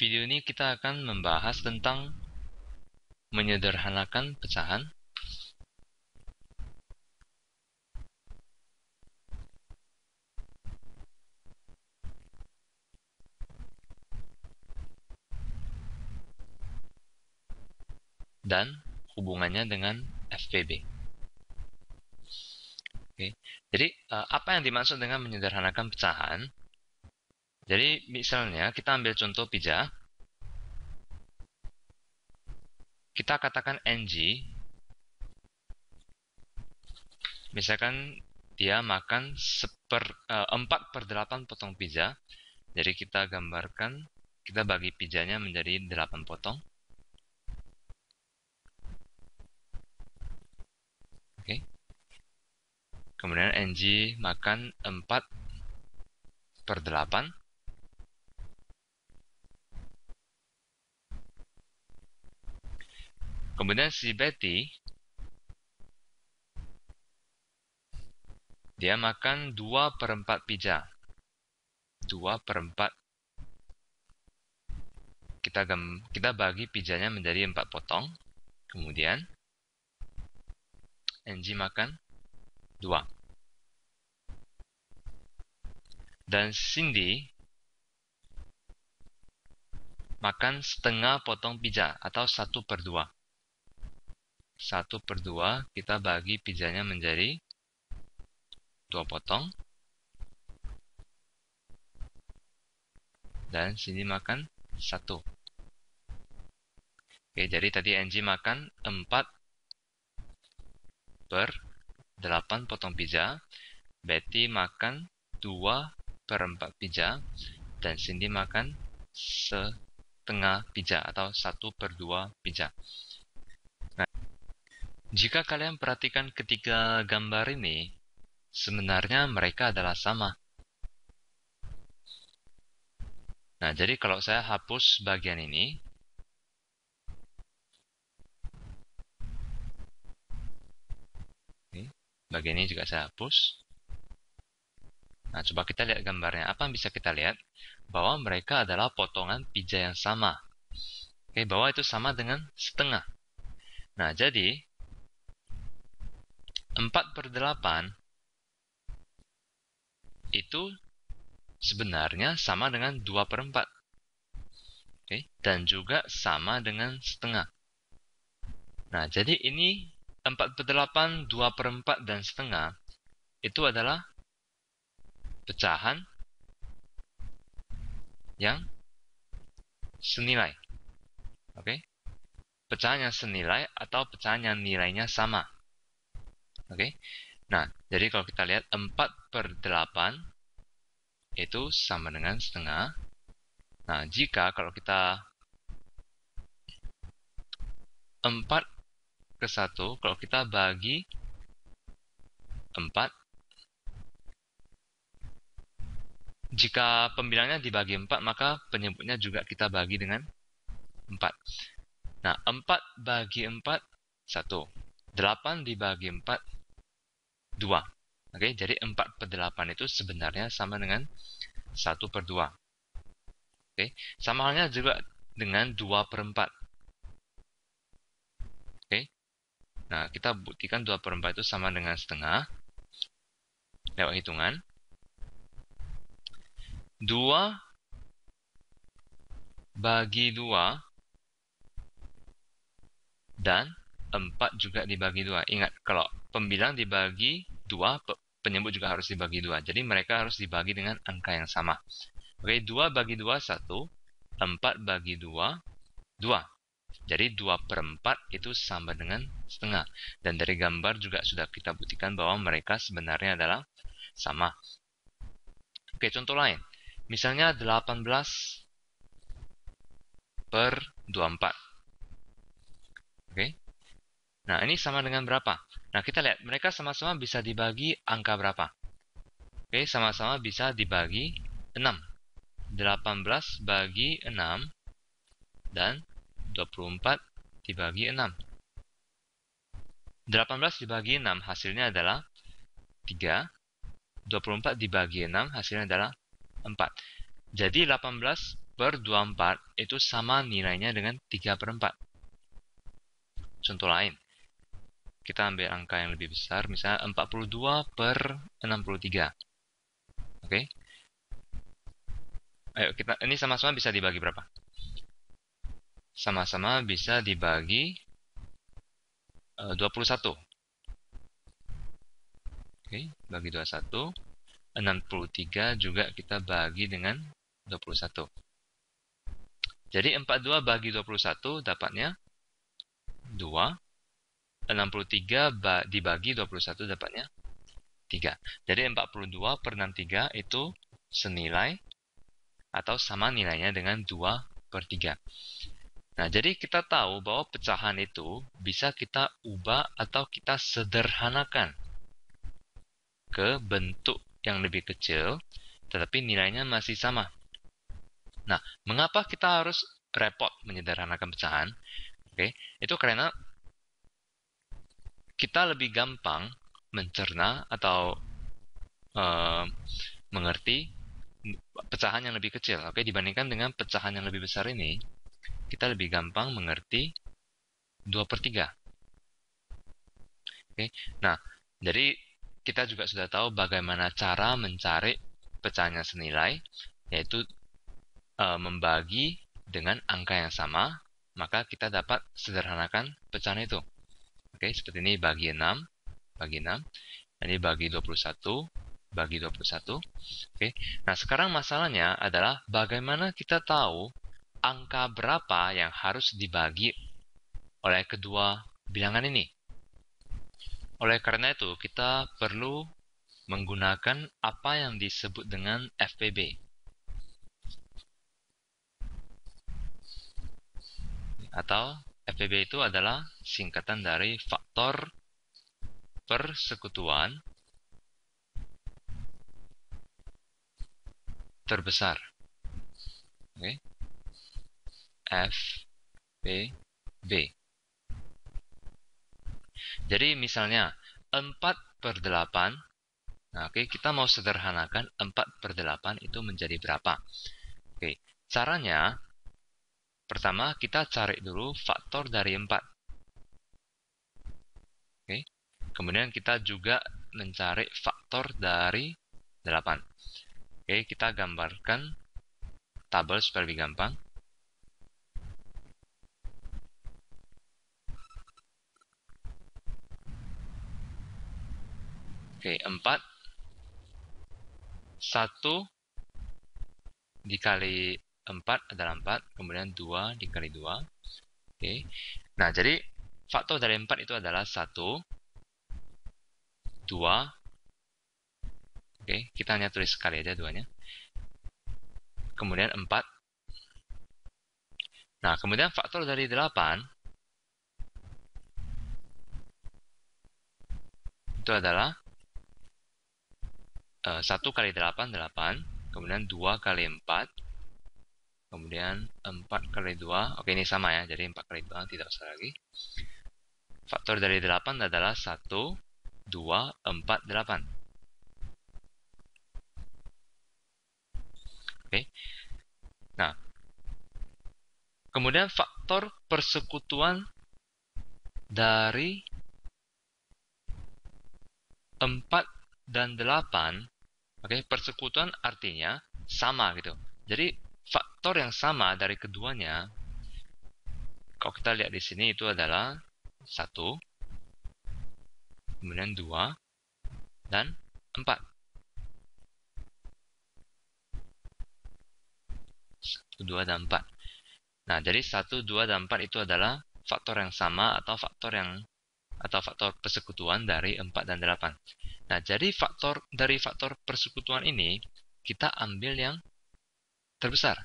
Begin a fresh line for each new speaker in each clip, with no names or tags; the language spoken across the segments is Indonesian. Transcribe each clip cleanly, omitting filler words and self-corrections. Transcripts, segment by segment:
video ini kita akan membahas tentang menyederhanakan pecahan. Dan hubungannya dengan FPB. Oke. Jadi, apa yang dimaksud dengan menyederhanakan pecahan? Jadi, misalnya kita ambil contoh pizza. Kita katakan NG. Misalkan dia makan 4/8 potong pizza. Jadi kita gambarkan, kita bagi pizzanya menjadi 8 potong. Oke. Kemudian NG makan 4/8. Kemudian si Betty, dia makan 2/4 pizza. 2/4. Kita bagi pizzanya menjadi 4 potong. Kemudian NG makan 2. Dan Cindy makan setengah potong pizza atau 1/2. 1/2 kita bagi pizzanya menjadi 2 potong. Dan sini makan 1. Oke, jadi tadi NG makan 4/8 potong pizza. Betty makan 2/4 pizza. Dan Cindy makan setengah pizza atau 1/2 pizza. Nah, jika kalian perhatikan ketiga gambar ini, sebenarnya mereka adalah sama. Nah, jadi kalau saya hapus bagian ini, bagian ini juga saya hapus. Nah, coba kita lihat gambarnya. Apa yang bisa kita lihat? Bahwa mereka adalah potongan pizza yang sama. Oke, bahwa itu sama dengan setengah. Nah, jadi 4/8 itu sebenarnya sama dengan 2/4. Oke, dan juga sama dengan setengah. Nah, jadi ini 4/8, 2/4, dan setengah itu adalah pecahan yang senilai. Oke? Pecahan yang senilai atau pecahan yang nilainya sama. Oke? Nah, jadi kalau kita lihat 4/8 itu sama dengan setengah. Nah, jika kalau kita 4/1, kalau kita bagi 4, jika pembilangnya dibagi 4, maka penyebutnya juga kita bagi dengan 4. Nah, 4 bagi 4, 1. 8 dibagi 4, 2. Oke, jadi 4/8 itu sebenarnya sama dengan 1/2. Oke, sama halnya juga dengan 2/4. Oke, nah kita buktikan 2/4 itu sama dengan setengah lewat hitungan. 2 bagi 2 dan 4 juga dibagi 2. Ingat, kalau pembilang dibagi 2, penyebut juga harus dibagi 2. Jadi mereka harus dibagi dengan angka yang sama. Oke, 2 bagi 2, 1. 4 bagi 2, 2. Jadi 2/4 itu sama dengan setengah. Dan dari gambar juga sudah kita buktikan bahwa mereka sebenarnya adalah sama. Oke, contoh lain. Misalnya 18/24. Oke. Nah, ini sama dengan berapa? Nah, kita lihat. Mereka sama-sama bisa dibagi angka berapa? Oke, sama-sama bisa dibagi 6. 18 bagi 6 dan 24 dibagi 6. 18 dibagi 6 hasilnya adalah 3. 24 dibagi 6 hasilnya adalah 4. Jadi 18 per 24 itu sama nilainya dengan 3 per 4. Contoh lain, kita ambil angka yang lebih besar, misalnya 42 per 63. Oke. Ayo, ini sama-sama bisa dibagi berapa? Sama-sama bisa dibagi 21. Oke, bagi 21. 63 juga kita bagi dengan 21. Jadi 42 bagi 21 dapatnya 2. 63 dibagi 21 dapatnya 3. Jadi 42 per 63 itu senilai atau sama nilainya dengan 2 per 3. Nah, jadi kita tahu bahwa pecahan itu bisa kita ubah atau kita sederhanakan ke bentuk yang lebih kecil, tetapi nilainya masih sama. Nah, mengapa kita harus repot menyederhanakan pecahan? Oke, itu karena kita lebih gampang mencerna atau mengerti pecahan yang lebih kecil. Oke, dibandingkan dengan pecahan yang lebih besar ini, kita lebih gampang mengerti 2 per 3. Oke, nah, jadi kita juga sudah tahu bagaimana cara mencari pecahannya senilai, yaitu membagi dengan angka yang sama, maka kita dapat sederhanakan pecahan itu. Oke, seperti ini bagi 6, ini bagi 21, bagi 21. Oke, nah sekarang masalahnya adalah bagaimana kita tahu angka berapa yang harus dibagi oleh kedua bilangan ini. Oleh karena itu, kita perlu menggunakan apa yang disebut dengan FPB. Atau FPB itu adalah singkatan dari faktor persekutuan terbesar. Oke. FPB. Jadi misalnya 4 per 8. Nah, oke, kita mau sederhanakan 4 per 8 itu menjadi berapa? Oke, caranya pertama kita cari dulu faktor dari 4. Oke. Kemudian kita juga mencari faktor dari 8. Oke, kita gambarkan tabel supaya lebih gampang. Oke, 4 1 dikali 4 adalah 4, kemudian 2 dikali 2. Oke. Nah, jadi faktor dari 4 itu adalah 1, 2. Oke, kita hanya tulis sekali aja 2-nya. Kemudian 4. Nah, kemudian faktor dari 8 itu adalah 1 kali 8, 8. Kemudian 2 kali 4. Kemudian 4 kali 2. Oke, ini sama ya. Jadi 4 kali 2 tidak usah lagi. Faktor dari 8 adalah 1, 2, 4, 8. Oke. Nah, kemudian faktor persekutuan dari 4 dan 8. Oke, persekutuan artinya sama gitu. Jadi faktor yang sama dari keduanya, kalau kita lihat di sini itu adalah 1, kemudian 2, dan 4. 1, 2, dan 4. Nah, jadi 1, 2, dan 4 itu adalah faktor yang sama atau faktor persekutuan dari 4 dan 8. Nah, jadi dari faktor persekutuan ini kita ambil yang terbesar.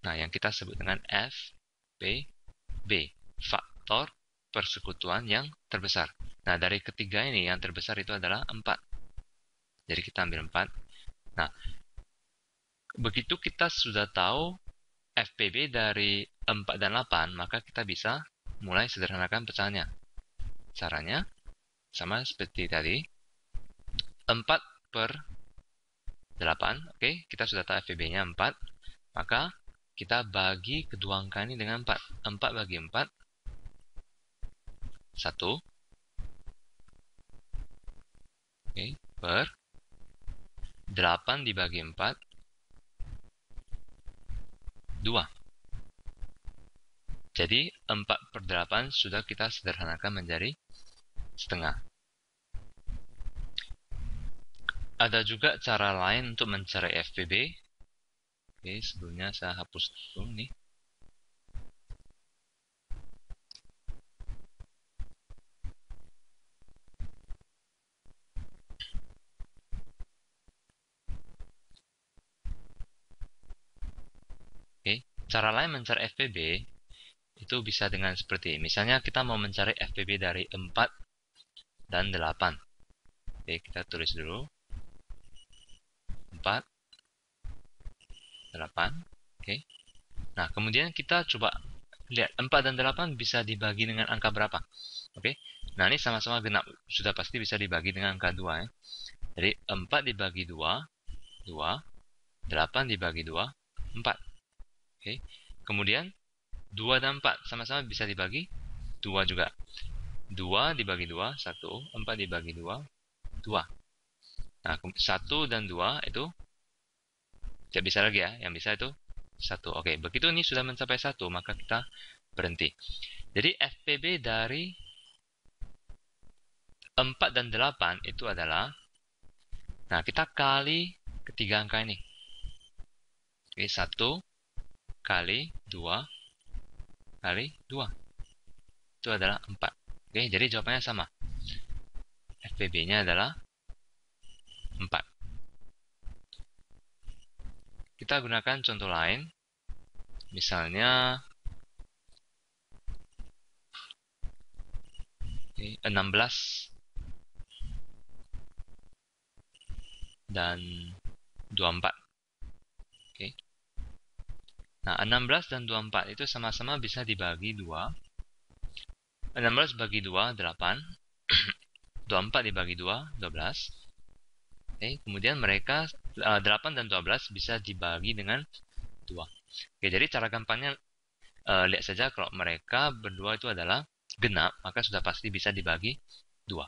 Nah, yang kita sebut dengan FPB, faktor persekutuan yang terbesar. Nah, dari ketiga ini yang terbesar itu adalah 4. Jadi kita ambil 4. Nah, begitu kita sudah tahu FPB dari 4 dan 8, maka kita bisa mulai sederhanakan pecahannya. Caranya sama seperti tadi. 4 per 8. Oke, kita sudah tahu FPB-nya 4. maka kita bagi kedua angka ini dengan 4. 4 bagi 4, 1. Oke, per 8 dibagi 4, 2. Jadi 4/8 sudah kita sederhanakan menjadi setengah. Ada juga cara lain untuk mencari FPB. Oke, sebelumnya saya hapus dulu nih. Oke, cara lain mencari FPB itu bisa dengan seperti, misalnya kita mau mencari FPB dari 4 dan 8. Oke, kita tulis dulu. 4, 8. Oke. Nah, kemudian kita coba lihat 4 dan 8 bisa dibagi dengan angka berapa. Oke. Nah, ini sama-sama genap. Sudah pasti bisa dibagi dengan angka 2 ya. Jadi 4 dibagi 2, 2. 8 dibagi 2, 4. Oke. Kemudian 2 dan 4 sama-sama bisa dibagi 2 juga. 2 dibagi 2, 1. 4 dibagi 2, 2. Nah, 1 dan 2 itu tidak bisa lagi ya. Yang bisa itu 1. Oke, begitu ini sudah mencapai 1, maka kita berhenti. Jadi FPB dari 4 dan 8 itu adalah, nah kita kali ketiga angka ini. Oke, 1 kali 2 kali 2. Itu adalah 4. Oke, jadi jawabannya sama. FPB-nya adalah 4. Kita gunakan contoh lain. Misalnya 16 dan 24. Oke. Nah, 16 dan 24 itu sama-sama bisa dibagi 2. 16 bagi 2, 8. 24 dibagi 2, 12. Oke, kemudian mereka 8 dan 12 bisa dibagi dengan 2. Oke, jadi cara gampangnya lihat saja kalau mereka berdua itu adalah genap, maka sudah pasti bisa dibagi 2.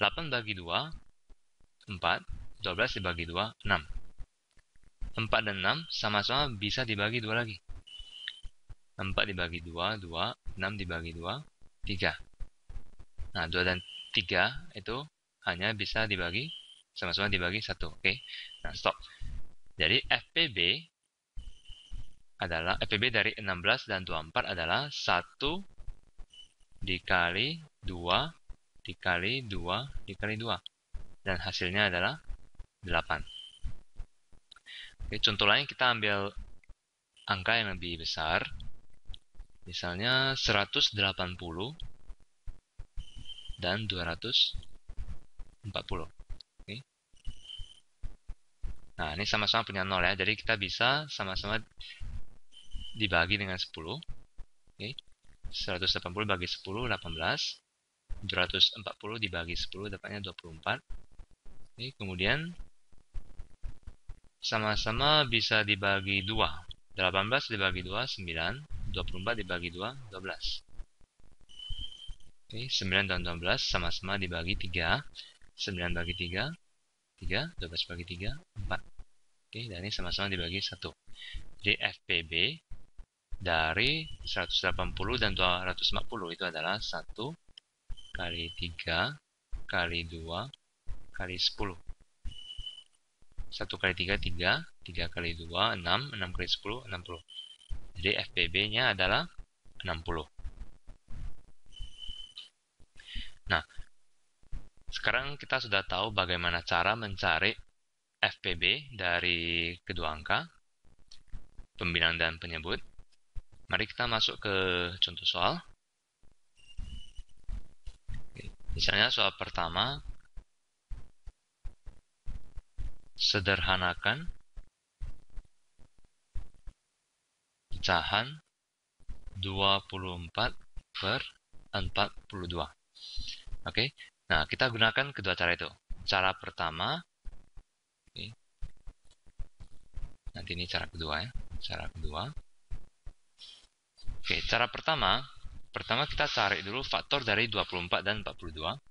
8 bagi 2, 4. 12 dibagi 2, 6. 4 dan 6 sama-sama bisa dibagi 2 lagi. 4 dibagi 2, 2. 6 dibagi 2, 3. Nah, 2 dan 3 itu hanya bisa dibagi, sama-sama dibagi 1. Oke. Nah, stop. Jadi FPB dari 16 dan 24 adalah 1 dikali 2 dikali 2 dikali 2. Dan hasilnya adalah 8. Oke, contoh lain kita ambil angka yang lebih besar. Misalnya 180 dan 240. Oke. Nah, ini sama-sama punya 0 ya. Jadi kita bisa sama-sama dibagi dengan 10. Oke. 180 bagi 10, 18. 240 dibagi 10, dapatnya 24. Oke, kemudian sama-sama bisa dibagi 2. 18 dibagi 2, 9. 24 dibagi 2, 12. Oke, 9 dan 12 sama-sama dibagi 3. 9 bagi 3, 3. 12 bagi 3, 4. Oke, dan ini sama-sama dibagi 1. Jadi FPB dari 180 dan 240 itu adalah 1 kali 3 kali 2 kali 10. 1 kali 3, 3. 3 kali 2, 6. 6 kali 10, 60. Jadi FPB-nya adalah 60. Nah, sekarang kita sudah tahu bagaimana cara mencari FPB dari kedua angka, pembilang dan penyebut. Mari kita masuk ke contoh soal. Misalnya soal pertama, sederhanakan pecahan 24/42. Oke. Nah, kita gunakan kedua cara itu. Cara pertama, nanti ini cara kedua ya. Cara kedua. Oke, cara pertama kita cari dulu faktor dari 24 dan 42.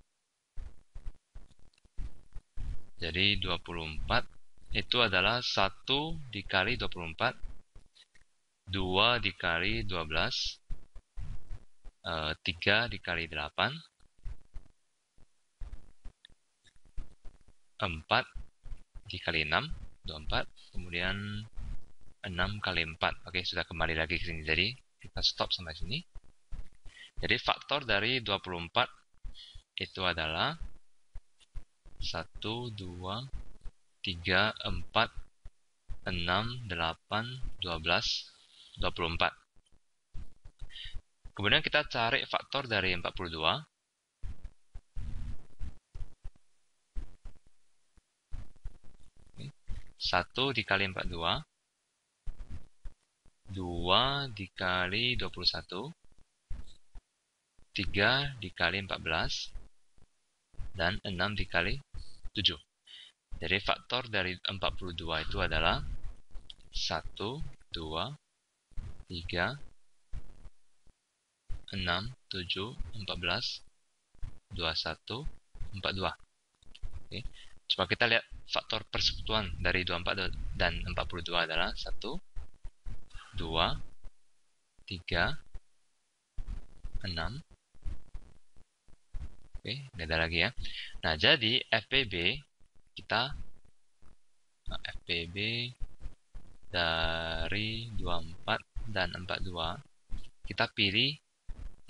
Jadi 24 itu adalah 1 dikali 24, 2 dikali 12, 3 dikali 8, 4 dikali 6, 24, kemudian 6 kali 4. Oke, sudah kembali lagi ke sini. Jadi kita stop sampai sini. Jadi faktor dari 24 itu adalah 1, 2, 3, 4, 6, 8, 12, 24. Kemudian kita cari faktor dari 42. Oke. 1 dikali 42, 2 dikali 21, 3 dikali 14, dan 6 dikali 7. Jadi faktor dari 42 itu adalah 1, 2, 3, 6, 7, 14, 21, 42. Oke. Coba kita lihat faktor persekutuan dari 24 dan 42 adalah 1, 2, 3, 6. Oke, ini ada lagi ya. Nah, jadi FPB dari 24 dan 42 kita pilih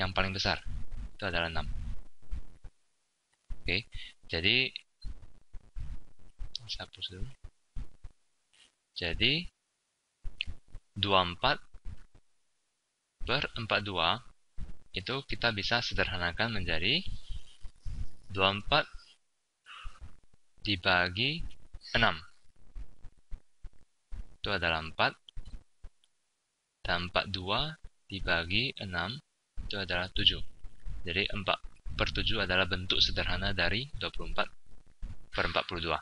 yang paling besar, itu adalah 6. Oke, jadi saya hapus dulu. Jadi 24 per 42 itu kita bisa sederhanakan menjadi 24 dibagi 6. Itu adalah 4. Dan 42 dibagi 6 itu adalah 7. Jadi 4 per 7 adalah bentuk sederhana dari 24 per 42.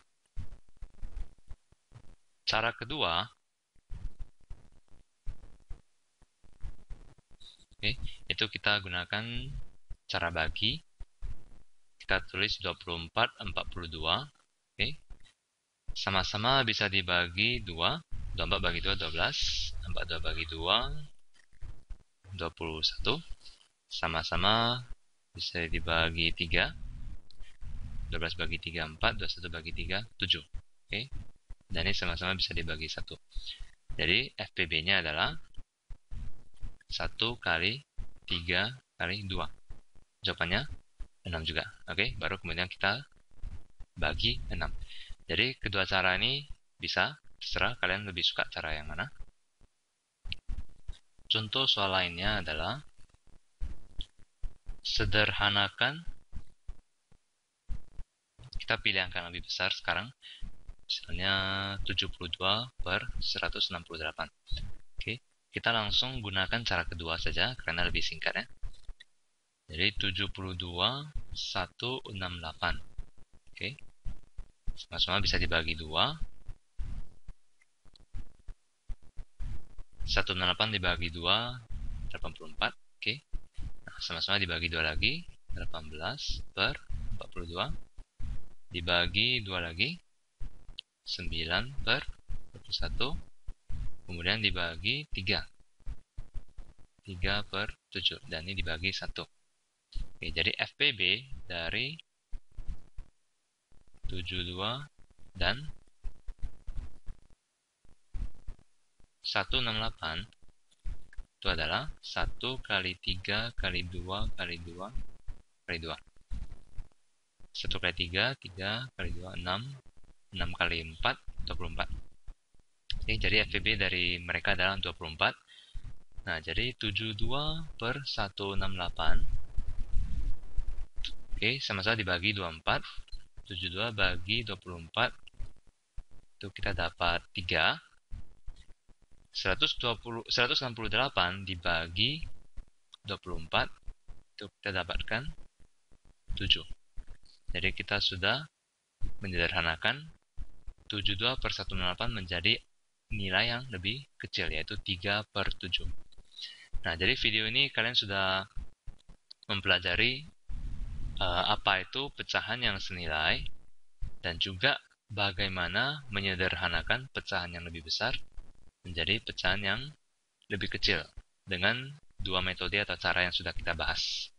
Cara kedua, itu kita gunakan cara bagi. Kita tulis 24, 42. Sama-sama bisa dibagi 2. 24 bagi 2, 12. 42 bagi 2, 21. Sama-sama bisa dibagi 3. 12 bagi 3, 4. 21 bagi 3, 7. Dan ini sama-sama bisa dibagi 1. Jadi FPB-nya adalah 1 kali 3 kali 2. Jawabannya 6 juga. Baru kemudian kita bagi 6. Jadi kedua cara ini bisa, terserah kalian lebih suka cara yang mana. Contoh soal lainnya adalah sederhanakan. Kita pilih angka yang lebih besar sekarang. Misalnya 72 per 168. Kita langsung gunakan cara kedua saja karena lebih singkat ya. Jadi 72 168. Sama-sama bisa dibagi 2. 168 dibagi 2 84. Nah, sama-sama dibagi 2 lagi. 18 per 42 dibagi 2 lagi. 9 per 21. Kemudian dibagi 3. 3 per 7. Dan ini dibagi 1. Jadi FPB dari 72 dan 168 itu adalah 1 kali 3 kali 2 kali 2 kali 2. 1 kali 3, 3 kali 2, 6. 6 kali 4, 24. Jadi FPB dari mereka adalah 24. Nah, jadi 72 per 168. Sama-sama dibagi 24. 72 bagi 24. Itu kita dapat 3. 168 dibagi 24. Itu kita dapatkan 7. Jadi kita sudah menyederhanakan 72 per 168 menjadi nilai yang lebih kecil, yaitu 3/7. Nah, jadi video ini kalian sudah mempelajari apa itu pecahan yang senilai, dan juga bagaimana menyederhanakan pecahan yang lebih besar menjadi pecahan yang lebih kecil dengan dua metode atau cara yang sudah kita bahas.